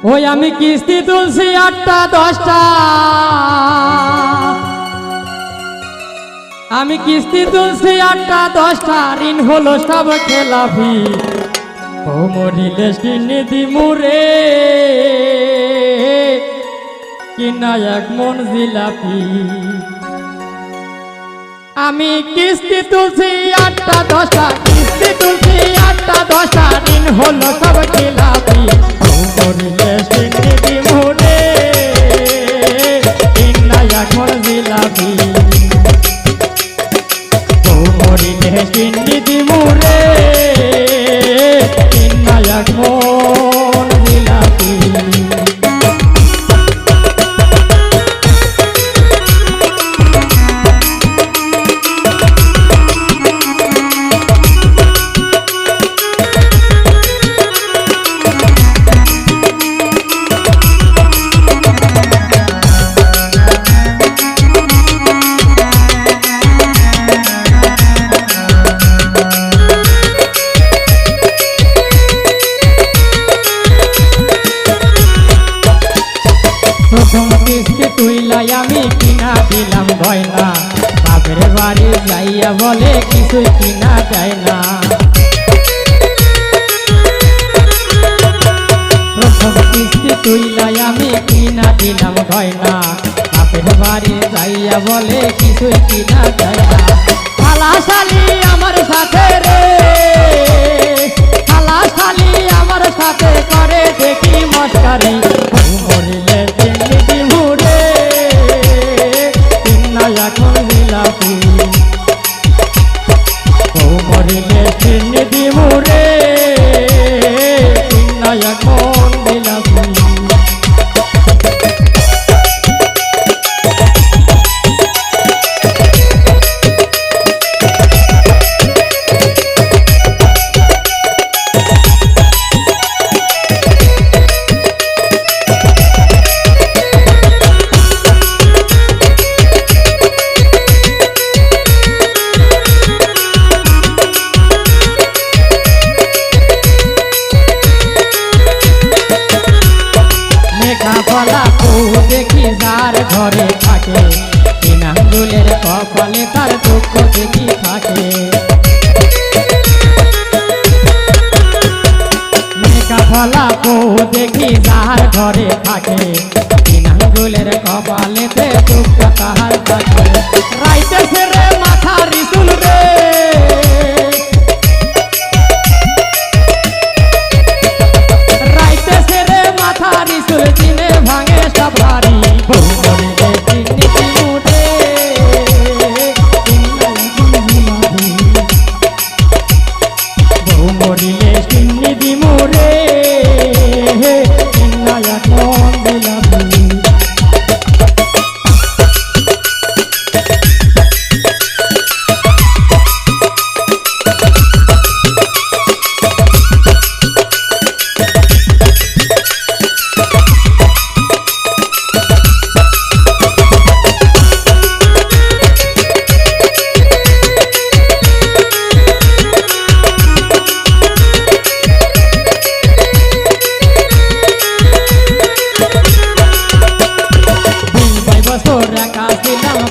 ওই আমি কিস্তি তুলছি 8টা 10টা, আমি কিস্তি তুলছি 8টা 10টা, ঋণ হলো সব খেলাফি। ও মরিলে নিধি মুরে কিনা এক মন জিলাপি। আমি কিস্তি তুলছি 8টা 10টা, কিস্তি তুলছি 8টা 10টা, ঋণ হলো সব খেলাফি। ও মরিলে নিধি মুরে কিনা এক মন জিলাপি। ও মরিলে নিধি মুরে কিনা এক মন জিলাপি। প্রথম কিস্তি তুইলাই আমি কিনা দিলাম গয়না, বাপের বাড়ি যাইয়া বলে কিছুই কিনা যায় না। প্রথম কিস্তি তুইলাই আমি কিনা দিলাম গয়না, বাপের বাড়ি যাইয়া বলে কিছুই কিনা যায় না। খালা শালি আমার সাথে রে, খালা শালি আমার সাথে করে দেখি মস্কারি। মরিলে নিধি মুরে কিনা এখন জিলাপি। ও মরিলে নিধি মুরে কিনা এখন জিলাপি। ফলা দেখি যার ঘরে থাকে, কিনাঙ্গুলের কপালে তার দুঃখ দেখি থাকে। মেঘা ফলা দেখি যার ঘরে থাকে, কিনাঙ্গুলের কপালেতে দুঃখ তাহার থাকে। রাইতে ছেড়ে মাথা রিসুল রে, রাইতে ছেড়ে মাথা রিসুল দিনে ভাঙে সব হারি। মরিলে নিধি মুরে মরিলে নিধি মুরে কিনা এখন জিলাপি।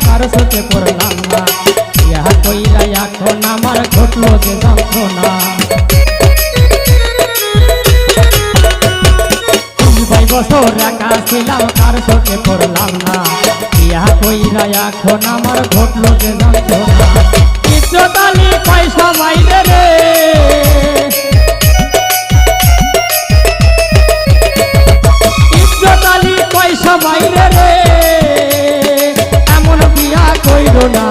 কারোতে পড়লাম না, ইহা কইরা এখন আমার ঘটলো যে যন্ত্রণা। বছর একা ছিলাম কারোতে পড়লাম না, ইহা কইরা এখন আমার ঘটলো যে যন্ত্রণা। ইজ্জতালি পয়সা বাইরে রে, ইজ্জতালি পয়সা বাইরে রে, এমন বিয়া কইরো না।